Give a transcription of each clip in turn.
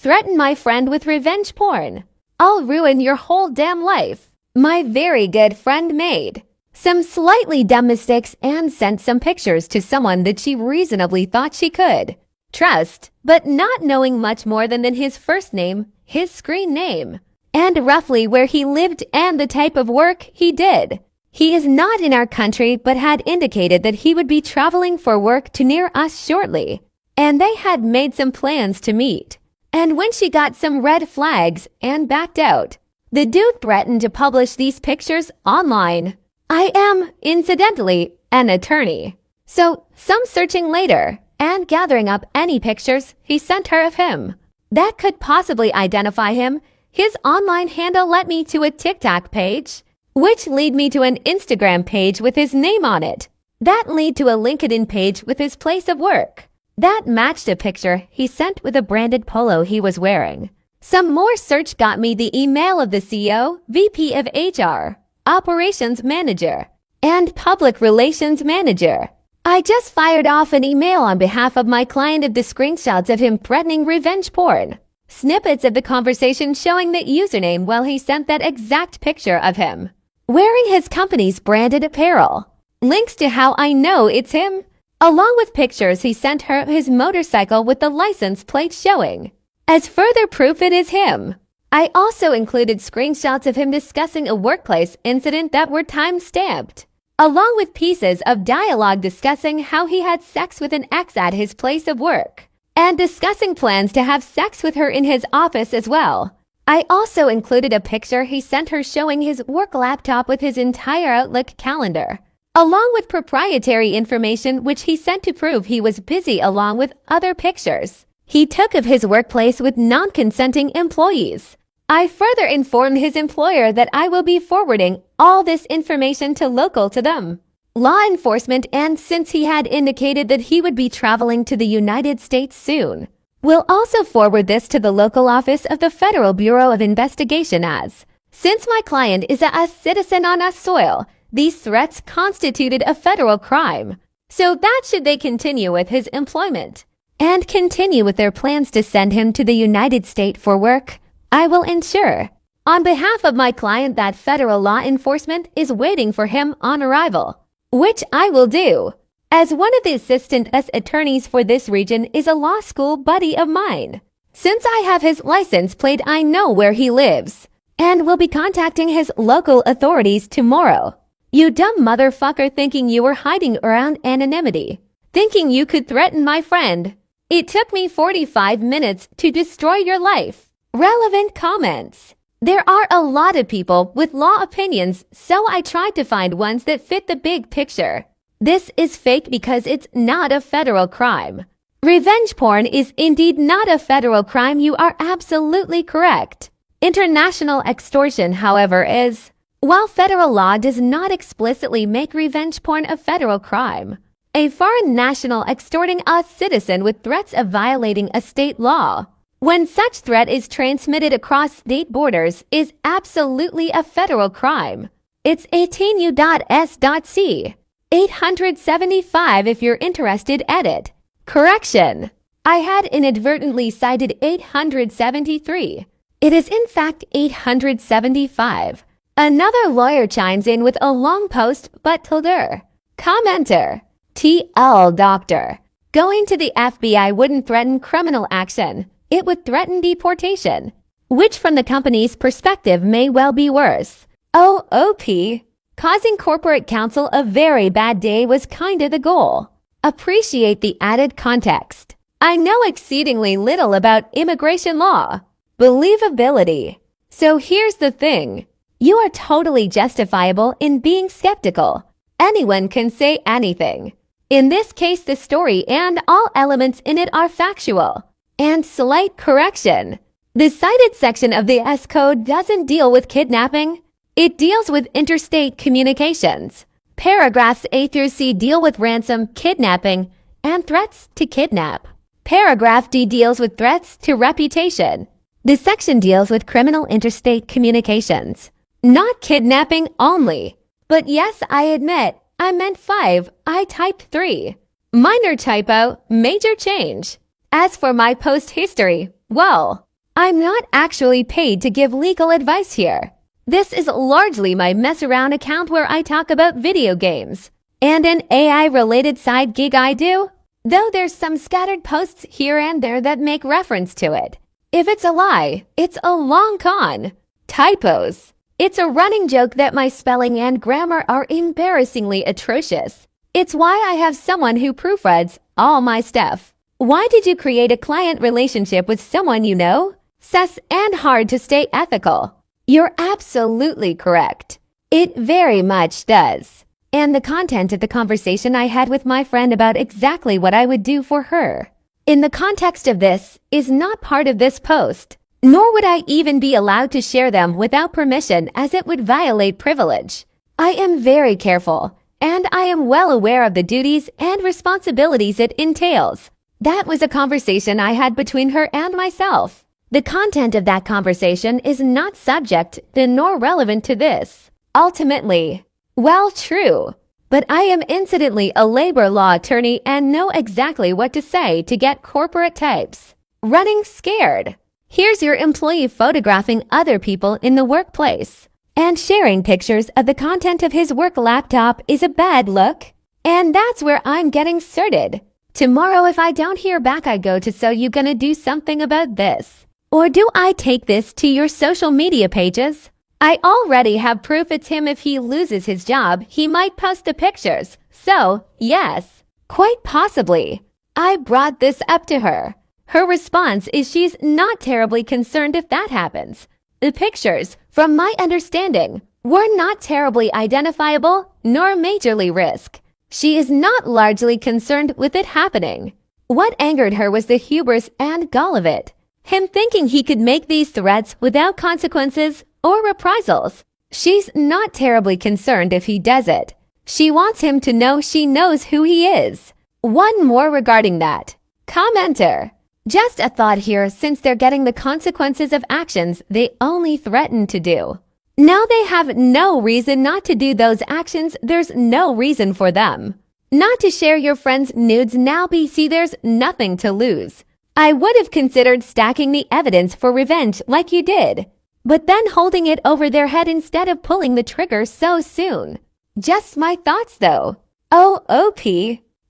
threaten my friend with revenge porn. I'll ruin your whole damn life. My very good friend made some slightly dumb mistakes and sent some pictures to someone that she reasonably thought she could trust, but not knowing much more than his first name, his screen name, and roughly where he lived and the type of work he did. He is not in our country but had indicated that he would be traveling for work to near us shortly, and they had made some plans to meet. And when she got some red flags and backed out, the dude threatened to publish these pictures online. I am, incidentally, an attorney. So, some searching later and gathering up any pictures he sent her of him that could possibly identify him, his online handle led me to a TikTok page, which lead me to an Instagram page with his name on it. That lead to a LinkedIn page with his place of work. That matched a picture he sent with a branded polo he was wearing. Some more search got me the email of the CEO, VP of HR, Operations Manager, and Public Relations Manager. I just fired off an email on behalf of my client of the screenshots of him threatening revenge porn. Snippets of the conversation showing the username while he sent that exact picture of him wearing his company's branded apparel. Links to how I know it's him, along with pictures he sent her of his motorcycle with the license plate showing as further proof it is him. I also included screenshots of him discussing a workplace incident that were time-stamped, along with pieces of dialogue discussing how he had sex with an ex at his place of work, and discussing plans to have sex with her in his office as well. I also included a picture he sent her showing his work laptop with his entire Outlook calendar, along with proprietary information which he sent to prove he was busy along with other pictures he took of his workplace with non-consenting employees. I further informed his employer that I will be forwarding all this information to local to them law enforcement, and since he had indicated that he would be traveling to the United States soon, will also forward this to the local office of the Federal Bureau of Investigation as, since my client is a citizen on US soil, these threats constituted a federal crime. So that should they continue with his employment and continue with their plans to send him to the United States for work, I will ensure, on behalf of my client, that federal law enforcement is waiting for him on arrival, which I will do. As one of the assistant U.S. attorneys for this region is a law school buddy of mine. Since I have his license plate, I know where he lives, and will be contacting his local authorities tomorrow. You dumb motherfucker, thinking you were hiding around anonymity, thinking you could threaten my friend. It took me 45 minutes to destroy your life. Relevant comments. There are a lot of people with law opinions, so I tried to find ones that fit the big picture. This is fake because it's not a federal crime. Revenge porn is indeed not a federal crime. You are absolutely correct. International extortion, however, is. While federal law does not explicitly make revenge porn a federal crime, a foreign national extorting a citizen with threats of violating a state law, when such threat is transmitted across state borders, is absolutely a federal crime. It's 18 U.S.C. 875 if you're interested. Edit. Correction. I had inadvertently cited 873. It is in fact 875. Another lawyer chimes in with a long post but tilde. Commenter. TL Doctor. Going to the FBI wouldn't threaten criminal action. It would threaten deportation, which from the company's perspective may well be worse. OOP. Causing corporate counsel a very bad day was kinda the goal. Appreciate the added context. I know exceedingly little about immigration law. Believability. So here's the thing. You are totally justifiable in being skeptical. Anyone can say anything. In this case, the story and all elements in it are factual. And slight correction. The cited section of the S Code doesn't deal with kidnapping. It deals with interstate communications. Paragraphs A through C deal with ransom, kidnapping, and threats to kidnap. Paragraph D deals with threats to reputation. This section deals with criminal interstate communications, not kidnapping only. But yes, I admit, I meant 5, I typed 3. Minor typo, major change. As for my post history, well, I'm not actually paid to give legal advice here. This is largely my mess around account where I talk about video games. And an AI-related side gig I do, though there's some scattered posts here and there that make reference to it. If it's a lie, it's a long con. Typos. It's a running joke that my spelling and grammar are embarrassingly atrocious. It's why I have someone who proofreads all my stuff. Why did you create a client relationship with someone you know? Sus and hard to stay ethical. You're absolutely correct. It very much does. And the content of the conversation I had with my friend about exactly what I would do for her, in the context of this, is not part of this post, nor would I even be allowed to share them without permission as it would violate privilege. I am very careful, and I am well aware of the duties and responsibilities it entails. That was a conversation I had between her and myself. The content of that conversation is not subject nor relevant to this. Ultimately, well, true, but I am incidentally a labor law attorney and know exactly what to say to get corporate types running scared. Here's your employee photographing other people in the workplace, and sharing pictures of the content of his work laptop is a bad look. And that's where I'm getting started. Tomorrow, if I don't hear back, I go to "So you gonna do something about this? Or do I take this to your social media pages? I already have proof it's him. If he loses his job, he might post the pictures. So, yes, quite possibly. I brought this up to her. Her response is she's not terribly concerned if that happens. The pictures, from my understanding, were not terribly identifiable nor majorly risk. She is not largely concerned with it happening. What angered her was the hubris and gall of it. Him thinking he could make these threats without consequences or reprisals. She's not terribly concerned if he does it. She wants him to know she knows who he is. One more regarding that. Commenter. Just a thought here, since they're getting the consequences of actions they only threaten to do. Now they have no reason not to do those actions. There's no reason for them not to share your friend's nudes now. BC, there's nothing to lose. I would have considered stacking the evidence for revenge like you did, but then holding it over their head instead of pulling the trigger so soon. Just my thoughts though. Oh, OP.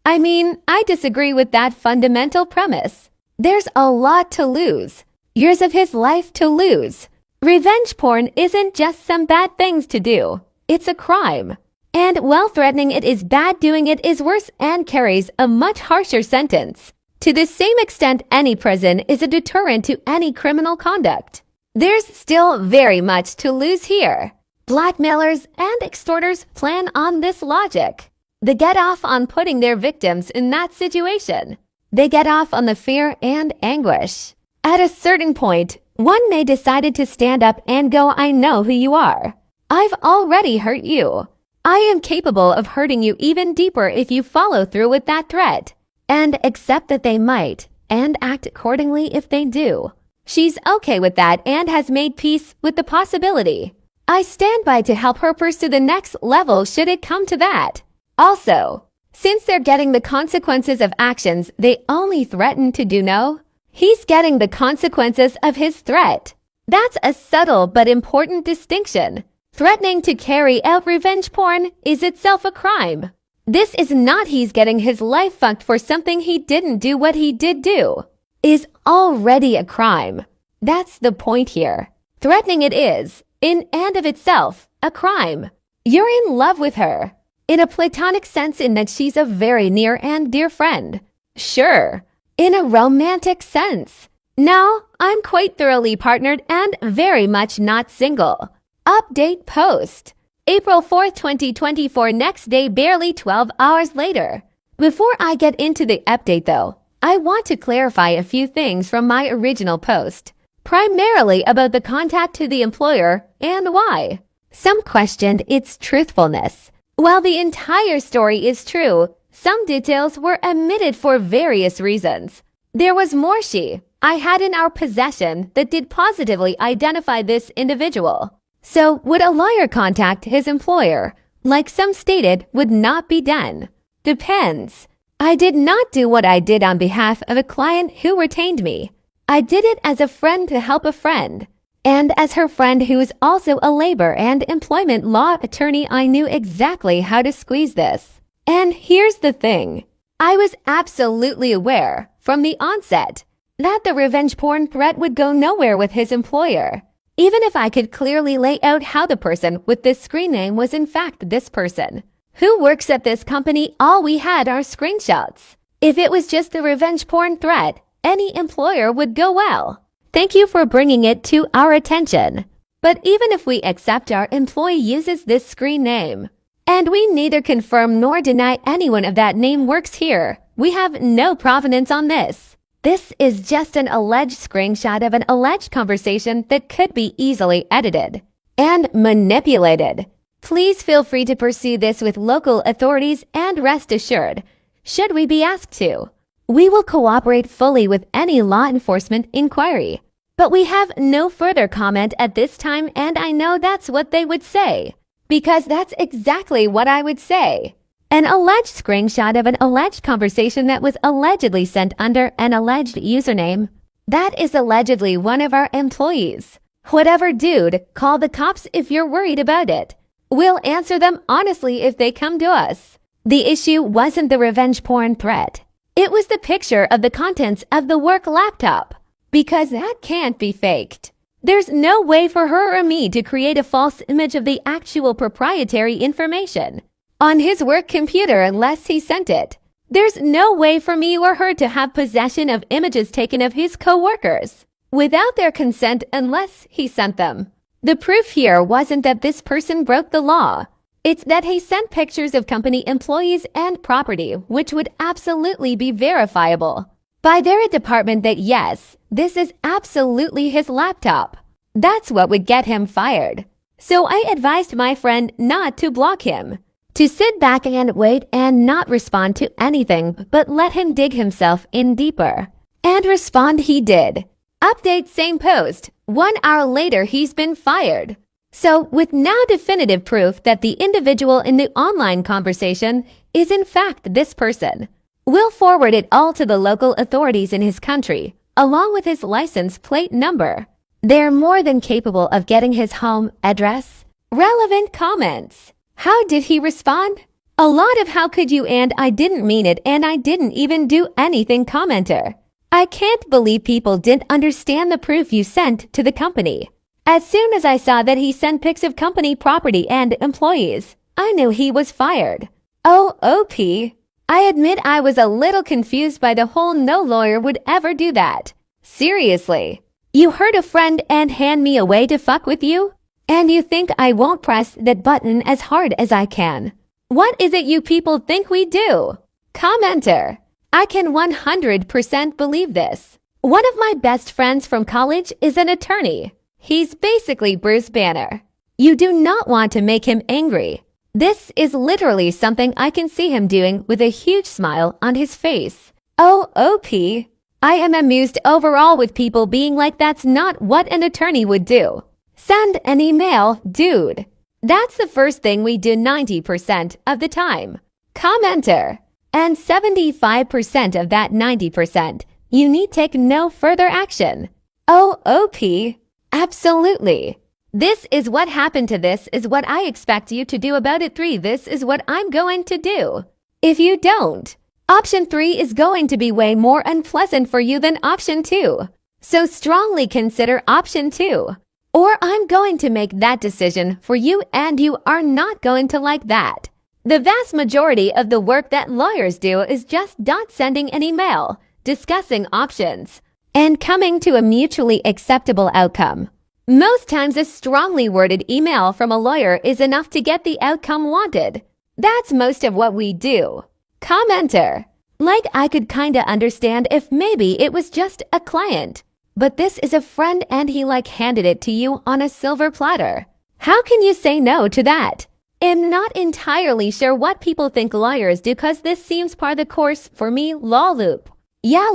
I mean, I disagree with that fundamental premise. There's a lot to lose. Years of his life to lose. Revenge porn isn't just some bad things to do. It's a crime. And while threatening it is bad, doing it is worse and carries a much harsher sentence. To the same extent, any prison is a deterrent to any criminal conduct. There's still very much to lose here. Blackmailers and extorters plan on this logic. They get off on putting their victims in that situation. They get off on the fear and anguish. At a certain point, one may decide to stand up and go, I know who you are. I've already hurt you. I am capable of hurting you even deeper if you follow through with that threat. And accept that they might, and act accordingly if they do. She's okay with that and has made peace with the possibility. I stand by to help her pursue the next level should it come to that. Also, since they're getting the consequences of actions they only threaten to do, no, he's getting the consequences of his threat. That's a subtle but important distinction. Threatening to carry out revenge porn is itself a crime. This is not he's getting his life fucked for something he didn't do. What he did do is already a crime. That's the point here. Threatening it is, in and of itself, a crime. You're in love with her. In a platonic sense, in that she's a very near and dear friend. Sure. In a romantic sense. No, I'm quite thoroughly partnered and very much not single. Update post. April 4th, 2024, next day, barely 12 hours later. Before I get into the update though, I want to clarify a few things from my original post, primarily about the contact to the employer and why. Some questioned its truthfulness. While the entire story is true, some details were omitted for various reasons. There was more I had in our possession that did positively identify this individual. So would a lawyer contact his employer, like some stated would not be done? Depends. I did not do what I did on behalf of a client who retained me. I did it as a friend to help a friend. And as her friend who is also a labor and employment law attorney, I knew exactly how to squeeze this. And here's the thing. I was absolutely aware, from the onset, that the revenge porn threat would go nowhere with his employer. Even if I could clearly lay out how the person with this screen name was in fact this person, who works at this company, all we had are screenshots. If it was just the revenge porn threat, any employer would go well. Thank you for bringing it to our attention. But even if we accept our employee uses this screen name, and we neither confirm nor deny anyone of that name works here, we have no provenance on this. This is just an alleged screenshot of an alleged conversation that could be easily edited and manipulated. Please feel free to pursue this with local authorities and rest assured, should we be asked to, we will cooperate fully with any law enforcement inquiry. But we have no further comment at this time, and I know that's what they would say, because that's exactly what I would say. An alleged screenshot of an alleged conversation that was allegedly sent under an alleged username. That is allegedly one of our employees. Whatever, dude, call the cops if you're worried about it. We'll answer them honestly if they come to us. The issue wasn't the revenge porn threat. It was the picture of the contents of the work laptop. Because that can't be faked. There's no way for her or me to create a false image of the actual proprietary information on his work computer unless he sent it. There's no way for me or her to have possession of images taken of his co-workers without their consent unless he sent them. The proof here wasn't that this person broke the law. It's that he sent pictures of company employees and property, which would absolutely be verifiable by their department that yes, this is absolutely his laptop. That's what would get him fired. So I advised my friend not to block him, to sit back and wait and not respond to anything, but let him dig himself in deeper. And respond he did. Update same post. 1 hour later, he's been fired. So with now definitive proof that the individual in the online conversation is in fact this person, we'll forward it all to the local authorities in his country, along with his license plate number. They're more than capable of getting his home address. Relevant comments. How did he respond? A lot of how could you and I didn't mean it and I didn't even do anything commenter. I can't believe people didn't understand the proof you sent to the company. As soon as I saw that he sent pics of company property and employees, I knew he was fired. Oh, OP. I admit I was a little confused by the whole no lawyer would ever do that. Seriously. You hurt a friend and hand me away to fuck with you? And you think I won't press that button as hard as I can? What is it you people think we do? Commenter. I can 100% believe this. One of my best friends from college is an attorney. He's basically Bruce Banner. You do not want to make him angry. This is literally something I can see him doing with a huge smile on his face. Oh, OP. I am amused overall with people being like that's not what an attorney would do. Send an email, dude. That's the first thing we do 90% of the time. Commenter. And 75% of that 90%, you need take no further action. Oh, OP. Absolutely. This is what happened to this is what I expect you to do about it. 3. This is what I'm going to do. If you don't, option 3 is going to be way more unpleasant for you than option 2. So strongly consider option 2. Or I'm going to make that decision for you and you are not going to like that. The vast majority of the work that lawyers do is just sending an email, discussing options, and coming to a mutually acceptable outcome. Most times a strongly worded email from a lawyer is enough to get the outcome wanted. That's most of what we do. Commenter. Like I could kinda understand if maybe it was just a client. But this is a friend and he handed it to you on a silver platter. How can you say no to that? I'm not entirely sure what people think lawyers do cause this seems par the course for me, law loop. Yeah,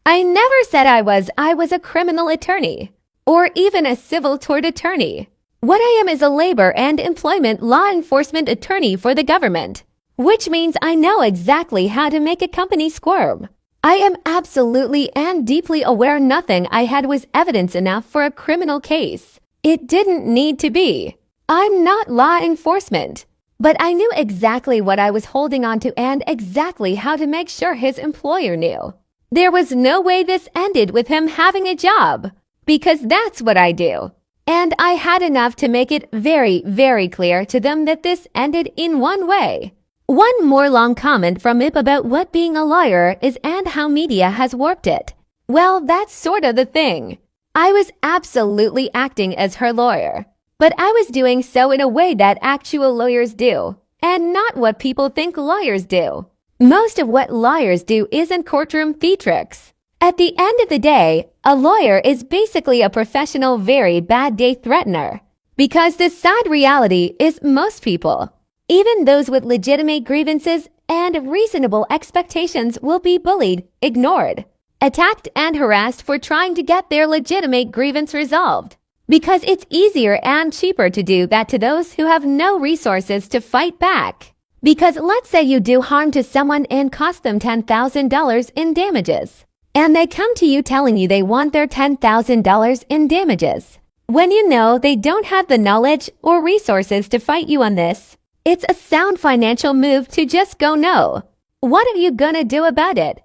I never said I was a criminal attorney. Or even a civil tort attorney. What I am is a labor and employment law enforcement attorney for the government, which means I know exactly how to make a company squirm. I am absolutely and deeply aware nothing I had was evidence enough for a criminal case. It didn't need to be. I'm not law enforcement. But I knew exactly what I was holding on to and exactly how to make sure his employer knew. There was no way this ended with him having a job, because that's what I do. And I had enough to make it very, very clear to them that this ended in one way. One more long comment from Ip about what being a lawyer is and how media has warped it. Well, that's sort of the thing. I was absolutely acting as her lawyer. But I was doing so in a way that actual lawyers do, and not what people think lawyers do. Most of what lawyers do isn't courtroom theatrics. At the end of the day, a lawyer is basically a professional very bad day threatener. Because the sad reality is most people, even those with legitimate grievances and reasonable expectations, will be bullied, ignored, attacked, and harassed for trying to get their legitimate grievance resolved. Because it's easier and cheaper to do that to those who have no resources to fight back. Because let's say you do harm to someone and cost them $10,000 in damages. And they come to you telling you they want their $10,000 in damages. When you know they don't have the knowledge or resources to fight you on this, it's a sound financial move to just go no. What are you gonna do about it?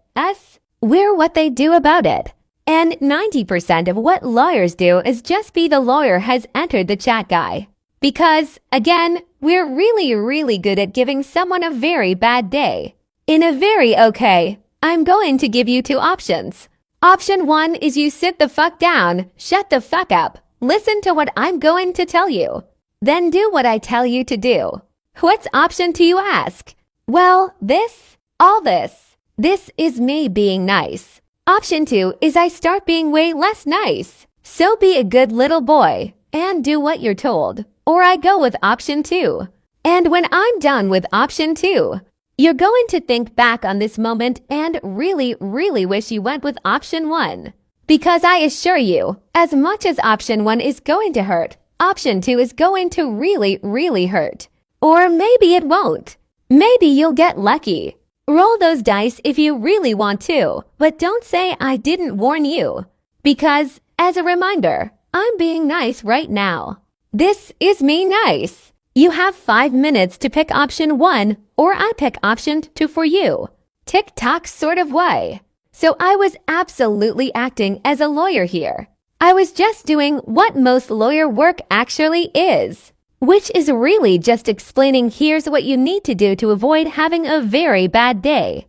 We're what they do about it. And 90% of what lawyers do is just be the lawyer has entered the chat guy. Because, again, we're really, really good at giving someone a very bad day. In a very okay, I'm going to give you two options. Option 1 is you sit the fuck down, shut the fuck up, listen to what I'm going to tell you. Then do what I tell you to do. What's option 2, you ask? Well, all this. This is me being nice. Option 2 is I start being way less nice. So be a good little boy and do what you're told. Or I go with option 2. And when I'm done with option 2, you're going to think back on this moment and really, really wish you went with option 1. Because I assure you, as much as option 1 is going to hurt, option 2 is going to really, really hurt. Or maybe it won't. Maybe you'll get lucky. Roll those dice if you really want to, but don't say I didn't warn you. Because, as a reminder, I'm being nice right now. This is me nice. You have 5 minutes to pick option 1, or I pick option 2 for you. Tick-tock sort of way. So I was absolutely acting as a lawyer here. I was just doing what most lawyer work actually is. Which is really just explaining here's what you need to do to avoid having a very bad day.